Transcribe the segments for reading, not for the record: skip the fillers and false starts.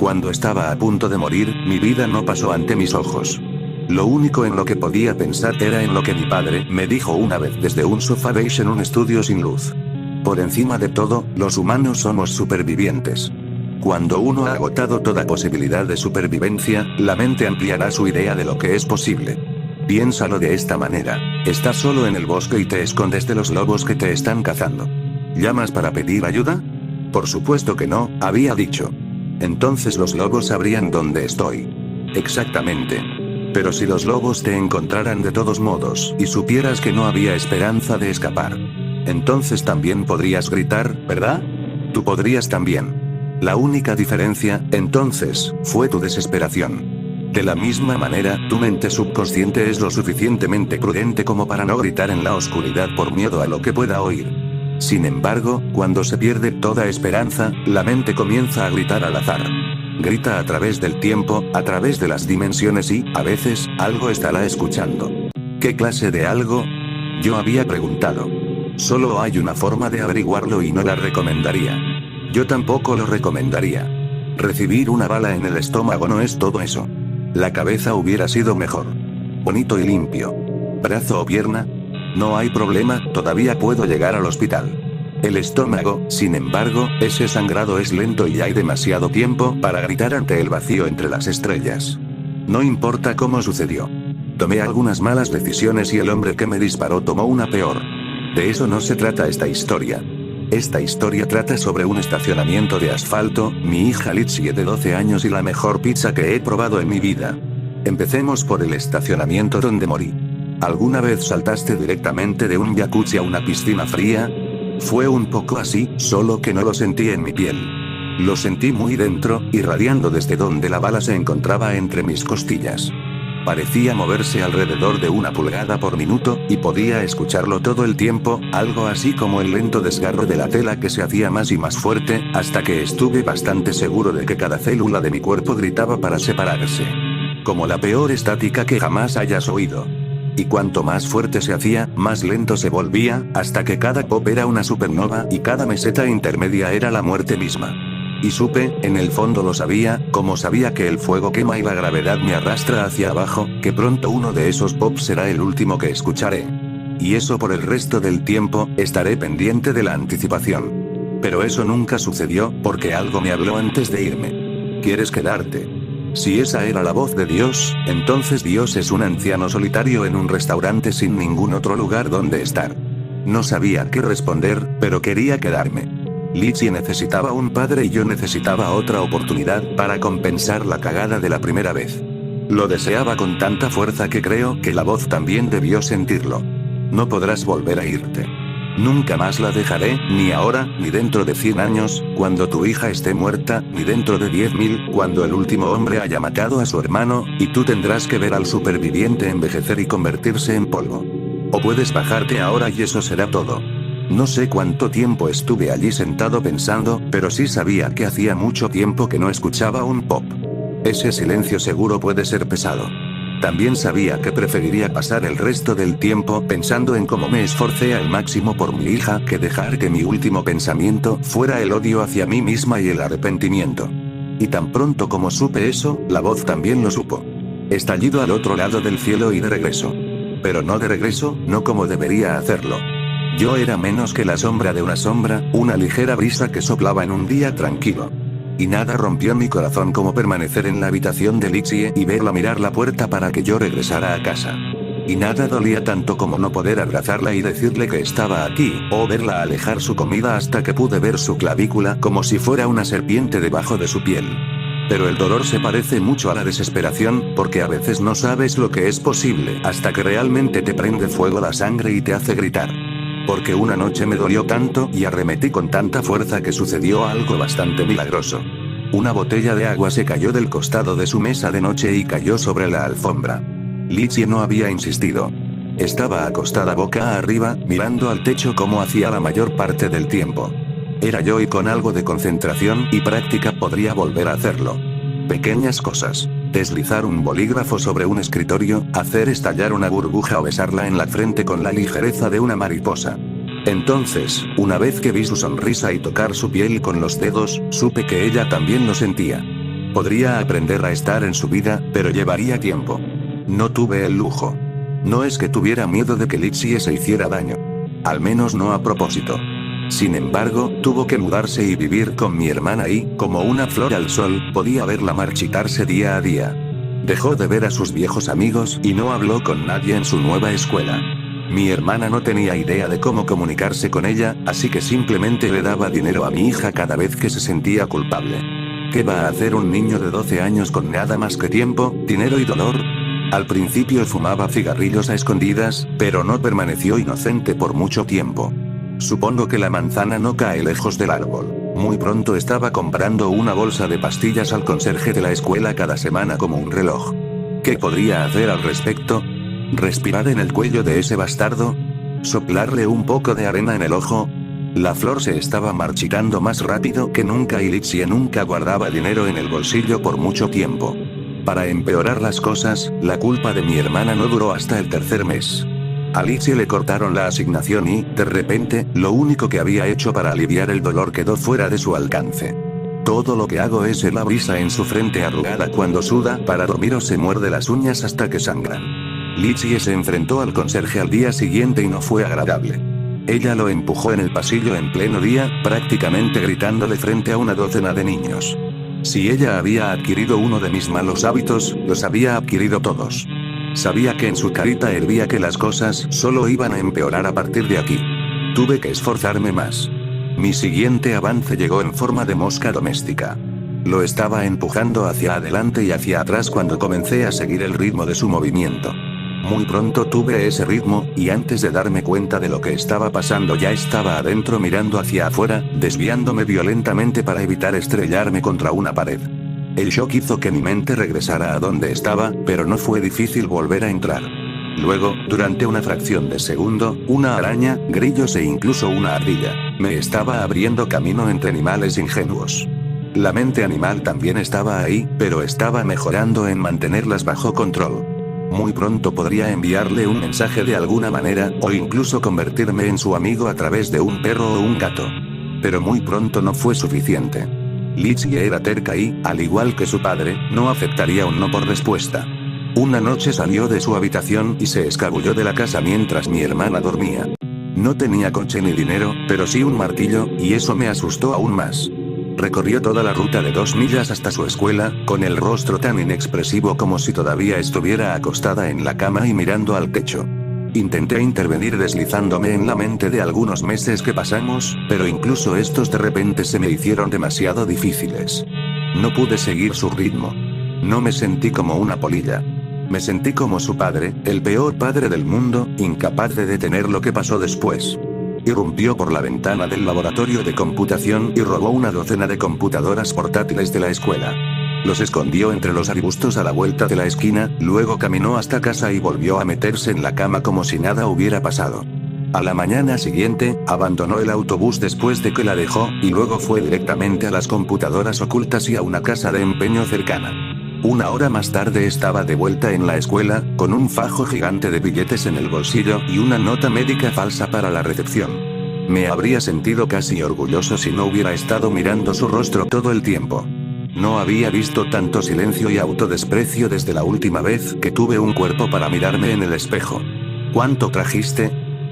Cuando estaba a punto de morir, mi vida no pasó ante mis ojos. Lo único en lo que podía pensar era en lo que mi padre me dijo una vez desde un sofá beige en un estudio sin luz. Por encima de todo, los humanos somos supervivientes. Cuando uno ha agotado toda posibilidad de supervivencia, la mente ampliará su idea de lo que es posible. Piénsalo de esta manera. Estás solo en el bosque y te escondes de los lobos que te están cazando. ¿Llamas para pedir ayuda? Por supuesto que no, había dicho. Entonces los lobos sabrían dónde estoy. Exactamente. Pero si los lobos te encontraran de todos modos y supieras que no había esperanza de escapar, entonces también podrías gritar, ¿verdad? Tú podrías también. La única diferencia, entonces, fue tu desesperación. De la misma manera, tu mente subconsciente es lo suficientemente prudente como para no gritar en la oscuridad por miedo a lo que pueda oír. Sin embargo, cuando se pierde toda esperanza, la mente comienza a gritar al azar. Grita a través del tiempo, a través de las dimensiones y, a veces, algo estará escuchando. ¿Qué clase de algo? Yo había preguntado. Solo hay una forma de averiguarlo y no la recomendaría. Yo tampoco lo recomendaría. Recibir una bala en el estómago no es todo eso. La cabeza hubiera sido mejor. Bonito y limpio. ¿Brazo o pierna? No hay problema, todavía puedo llegar al hospital. El estómago, sin embargo, ese sangrado es lento y hay demasiado tiempo para gritar ante el vacío entre las estrellas. No importa cómo sucedió. Tomé algunas malas decisiones y el hombre que me disparó tomó una peor. De eso no se trata esta historia. Esta historia trata sobre un estacionamiento de asfalto, mi hija Lizzie de 12 años y la mejor pizza que he probado en mi vida. Empecemos por el estacionamiento donde morí. ¿Alguna vez saltaste directamente de un jacuzzi a una piscina fría? Fue un poco así, solo que no lo sentí en mi piel. Lo sentí muy dentro, irradiando desde donde la bala se encontraba entre mis costillas. Parecía moverse alrededor de 1 pulgada por minuto, y podía escucharlo todo el tiempo, algo así como el lento desgarro de la tela que se hacía más y más fuerte, hasta que estuve bastante seguro de que cada célula de mi cuerpo gritaba para separarse. Como la peor estática que jamás hayas oído. Y cuanto más fuerte se hacía, más lento se volvía, hasta que cada pop era una supernova y cada meseta intermedia era la muerte misma. Y supe, en el fondo lo sabía, como sabía que el fuego quema y la gravedad me arrastra hacia abajo, que pronto uno de esos pops será el último que escucharé. Y eso por el resto del tiempo, estaré pendiente de la anticipación. Pero eso nunca sucedió, porque algo me habló antes de irme. ¿Quieres quedarte? Si esa era la voz de Dios, entonces Dios es un anciano solitario en un restaurante sin ningún otro lugar donde estar. No sabía qué responder, pero quería quedarme. Lizzie necesitaba un padre y yo necesitaba otra oportunidad para compensar la cagada de la primera vez. Lo deseaba con tanta fuerza que creo que la voz también debió sentirlo. No podrás volver a irte. Nunca más la dejaré, ni ahora, ni dentro de 100 años, cuando tu hija esté muerta, ni dentro de 10.000, cuando el último hombre haya matado a su hermano, y tú tendrás que ver al superviviente envejecer y convertirse en polvo. O puedes bajarte ahora y eso será todo. No sé cuánto tiempo estuve allí sentado pensando, pero sí sabía que hacía mucho tiempo que no escuchaba un pop. Ese silencio seguro puede ser pesado. También sabía que preferiría pasar el resto del tiempo pensando en cómo me esforcé al máximo por mi hija que dejar que mi último pensamiento fuera el odio hacia mí misma y el arrepentimiento. Y tan pronto como supe eso, la voz también lo supo. Estallido al otro lado del cielo y de regreso. Pero no de regreso, no como debería hacerlo. Yo era menos que la sombra de una sombra, una ligera brisa que soplaba en un día tranquilo. Y nada rompió mi corazón como permanecer en la habitación de Lizzie y verla mirar la puerta para que yo regresara a casa. Y nada dolía tanto como no poder abrazarla y decirle que estaba aquí, o verla alejar su comida hasta que pude ver su clavícula como si fuera una serpiente debajo de su piel. Pero el dolor se parece mucho a la desesperación, porque a veces no sabes lo que es posible hasta que realmente te prende fuego la sangre y te hace gritar. Porque una noche me dolió tanto y arremetí con tanta fuerza que sucedió algo bastante milagroso. Una botella de agua se cayó del costado de su mesa de noche y cayó sobre la alfombra. Lizzie no había insistido. Estaba acostada boca arriba, mirando al techo como hacía la mayor parte del tiempo. Era yo y con algo de concentración y práctica podría volver a hacerlo. Pequeñas cosas. Deslizar un bolígrafo sobre un escritorio, hacer estallar una burbuja o besarla en la frente con la ligereza de una mariposa. Entonces, una vez que vi su sonrisa y tocar su piel con los dedos, supe que ella también lo sentía. Podría aprender a estar en su vida, pero llevaría tiempo. No tuve el lujo. No es que tuviera miedo de que Lizzie se hiciera daño. Al menos no a propósito. Sin embargo, tuvo que mudarse y vivir con mi hermana y, como una flor al sol, podía verla marchitarse día a día. Dejó de ver a sus viejos amigos y no habló con nadie en su nueva escuela. Mi hermana no tenía idea de cómo comunicarse con ella, así que simplemente le daba dinero a mi hija cada vez que se sentía culpable. ¿Qué va a hacer un niño de 12 años con nada más que tiempo, dinero y dolor? Al principio fumaba cigarrillos a escondidas, pero no permaneció inocente por mucho tiempo. Supongo que la manzana no cae lejos del árbol. Muy pronto estaba comprando una bolsa de pastillas al conserje de la escuela cada semana como un reloj. ¿Qué podría hacer al respecto? ¿Respirar en el cuello de ese bastardo? ¿Soplarle un poco de arena en el ojo? La flor se estaba marchitando más rápido que nunca y Lizzie nunca guardaba dinero en el bolsillo por mucho tiempo. Para empeorar las cosas, la culpa de mi hermana no duró hasta el tercer mes. A Lizzie le cortaron la asignación y, de repente, lo único que había hecho para aliviar el dolor quedó fuera de su alcance. Todo lo que hago es ver la brisa en su frente arrugada cuando suda para dormir o se muerde las uñas hasta que sangran. Lizzie se enfrentó al conserje al día siguiente y no fue agradable. Ella lo empujó en el pasillo en pleno día, prácticamente gritándole frente a una docena de niños. Si ella había adquirido uno de mis malos hábitos, los había adquirido todos. Sabía que en su carita hervía que las cosas solo iban a empeorar a partir de aquí. Tuve que esforzarme más. Mi siguiente avance llegó en forma de mosca doméstica. Lo estaba empujando hacia adelante y hacia atrás cuando comencé a seguir el ritmo de su movimiento. Muy pronto tuve ese ritmo, y antes de darme cuenta de lo que estaba pasando ya estaba adentro mirando hacia afuera, desviándome violentamente para evitar estrellarme contra una pared. El shock hizo que mi mente regresara a donde estaba, pero no fue difícil volver a entrar. Luego, durante una fracción de segundo, una araña, grillos e incluso una ardilla, me estaba abriendo camino entre animales ingenuos. La mente animal también estaba ahí, pero estaba mejorando en mantenerlas bajo control. Muy pronto podría enviarle un mensaje de alguna manera, o incluso convertirme en su amigo a través de un perro o un gato. Pero muy pronto no fue suficiente. Lizzie era terca y, al igual que su padre, no aceptaría un no por respuesta. Una noche salió de su habitación y se escabulló de la casa mientras mi hermana dormía. No tenía coche ni dinero, pero sí un martillo, y eso me asustó aún más. Recorrió toda la ruta de 2 millas hasta su escuela, con el rostro tan inexpresivo como si todavía estuviera acostada en la cama y mirando al techo. Intenté intervenir deslizándome en la mente de algunos meses que pasamos, pero incluso estos de repente se me hicieron demasiado difíciles. No pude seguir su ritmo. No me sentí como una polilla. Me sentí como su padre, el peor padre del mundo, incapaz de detener lo que pasó después. Irrumpió por la ventana del laboratorio de computación y robó una docena de computadoras portátiles de la escuela. Los escondió entre los arbustos a la vuelta de la esquina, luego caminó hasta casa y volvió a meterse en la cama como si nada hubiera pasado. A la mañana siguiente, abandonó el autobús después de que la dejó, y luego fue directamente a las computadoras ocultas y a una casa de empeño cercana. Una hora más tarde estaba de vuelta en la escuela, con un fajo gigante de billetes en el bolsillo y una nota médica falsa para la recepción. Me habría sentido casi orgulloso si no hubiera estado mirando su rostro todo el tiempo. No había visto tanto silencio y autodesprecio desde la última vez que tuve un cuerpo para mirarme en el espejo. ¿Cuánto trajiste?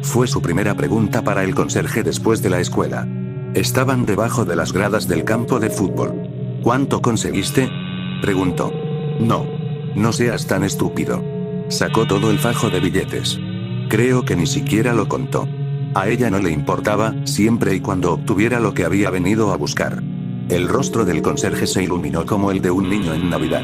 Fue su primera pregunta para el conserje después de la escuela. Estaban debajo de las gradas del campo de fútbol. ¿Cuánto conseguiste? Preguntó. No seas tan estúpido. Sacó todo el fajo de billetes. Creo que ni siquiera lo contó. A ella no le importaba, siempre y cuando obtuviera lo que había venido a buscar. El rostro del conserje se iluminó como el de un niño en Navidad.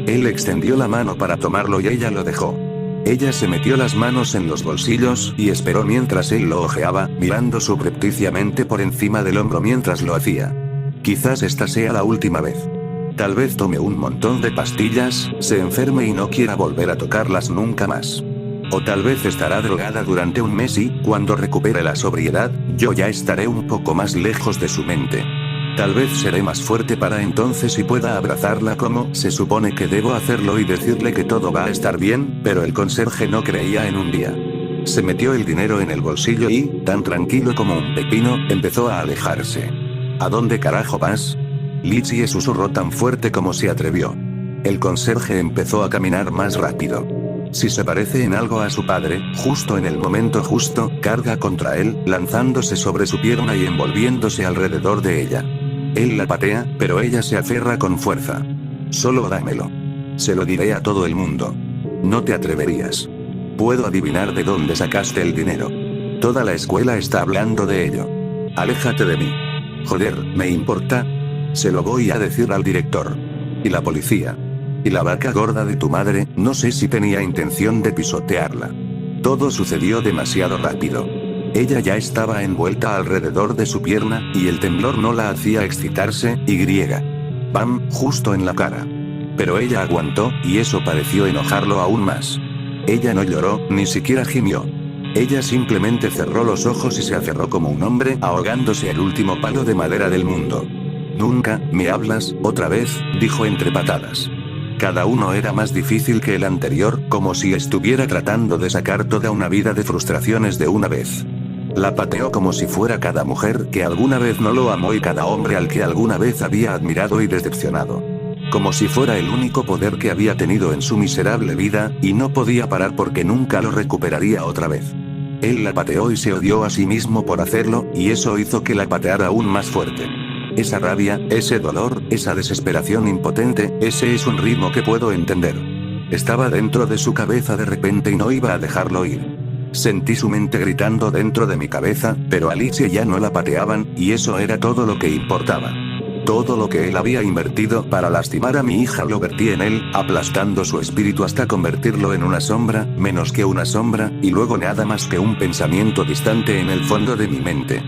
Él extendió la mano para tomarlo y ella lo dejó. Ella se metió las manos en los bolsillos y esperó mientras él lo ojeaba, mirando subrepticiamente por encima del hombro mientras lo hacía. Quizás esta sea la última vez. Tal vez tome un montón de pastillas, se enferme y no quiera volver a tocarlas nunca más. O tal vez estará drogada durante un mes y, cuando recupere la sobriedad, yo ya estaré un poco más lejos de su mente. Tal vez seré más fuerte para entonces y pueda abrazarla como se supone que debo hacerlo y decirle que todo va a estar bien, pero el conserje no creía en un día. Se metió el dinero en el bolsillo y, tan tranquilo como un pepino, empezó a alejarse. ¿A dónde carajo vas? Lizzie susurró tan fuerte como se atrevió. El conserje empezó a caminar más rápido. Si se parece en algo a su padre, justo en el momento justo, carga contra él, lanzándose sobre su pierna y envolviéndose alrededor de ella. Él la patea, pero ella se aferra con fuerza. Solo dámelo. Se lo diré a todo el mundo. No te atreverías. Puedo adivinar de dónde sacaste el dinero. Toda la escuela está hablando de ello. Aléjate de mí. Joder, ¿me importa? Se lo voy a decir al director. Y la policía. Y la vaca gorda de tu madre, no sé si tenía intención de pisotearla. Todo sucedió demasiado rápido. Ella ya estaba envuelta alrededor de su pierna, y el temblor no la hacía excitarse, y ¡bam!, justo en la cara. Pero ella aguantó, y eso pareció enojarlo aún más. Ella no lloró, ni siquiera gimió. Ella simplemente cerró los ojos y se aferró como un hombre ahogándose el último palo de madera del mundo. Nunca, ¿me hablas, otra vez?, dijo entre patadas. Cada uno era más difícil que el anterior, como si estuviera tratando de sacar toda una vida de frustraciones de una vez. La pateó como si fuera cada mujer que alguna vez no lo amó y cada hombre al que alguna vez había admirado y decepcionado. Como si fuera el único poder que había tenido en su miserable vida, y no podía parar porque nunca lo recuperaría otra vez. Él la pateó y se odió a sí mismo por hacerlo, y eso hizo que la pateara aún más fuerte. Esa rabia, ese dolor, esa desesperación impotente, ese es un ritmo que puedo entender. Estaba dentro de su cabeza de repente y no iba a dejarlo ir. Sentí su mente gritando dentro de mi cabeza, pero a Lizzie ya no la pateaban, y eso era todo lo que importaba. Todo lo que él había invertido para lastimar a mi hija lo vertí en él, aplastando su espíritu hasta convertirlo en una sombra, menos que una sombra, y luego nada más que un pensamiento distante en el fondo de mi mente.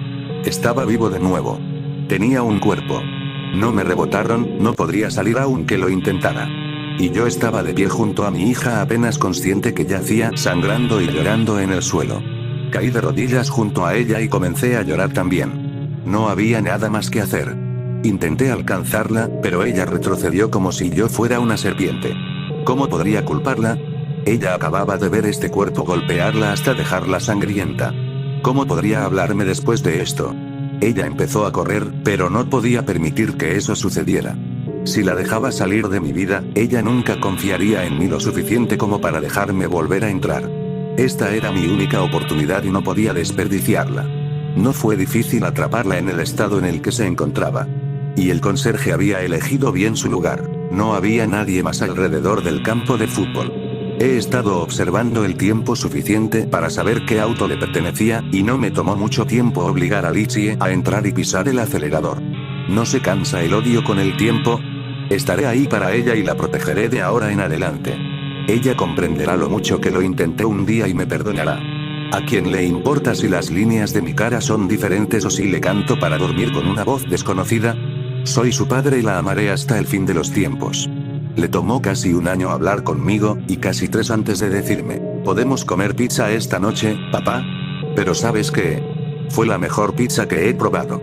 Estaba vivo de nuevo. Tenía un cuerpo. No me rebotaron, no podría salir aunque lo intentara. Y yo estaba de pie junto a mi hija apenas consciente que yacía sangrando y llorando en el suelo. Caí de rodillas junto a ella y comencé a llorar también. No había nada más que hacer. Intenté alcanzarla, pero ella retrocedió como si yo fuera una serpiente. ¿Cómo podría culparla? Ella acababa de ver este cuerpo golpearla hasta dejarla sangrienta. ¿Cómo podría hablarme después de esto? Ella empezó a correr, pero no podía permitir que eso sucediera. Si la dejaba salir de mi vida, ella nunca confiaría en mí lo suficiente como para dejarme volver a entrar. Esta era mi única oportunidad y no podía desperdiciarla. No fue difícil atraparla en el estado en el que se encontraba. Y el conserje había elegido bien su lugar. No había nadie más alrededor del campo de fútbol. He estado observando el tiempo suficiente para saber qué auto le pertenecía, y no me tomó mucho tiempo obligar a Lizzie a entrar y pisar el acelerador. ¿No se cansa el odio con el tiempo? Estaré ahí para ella y la protegeré de ahora en adelante. Ella comprenderá lo mucho que lo intenté un día y me perdonará. ¿A quién le importa si las líneas de mi cara son diferentes o si le canto para dormir con una voz desconocida? Soy su padre y la amaré hasta el fin de los tiempos. Le tomó casi un año hablar conmigo, y casi 3 antes de decirme, ¿podemos comer pizza esta noche, papá? Pero ¿sabes qué? Fue la mejor pizza que he probado.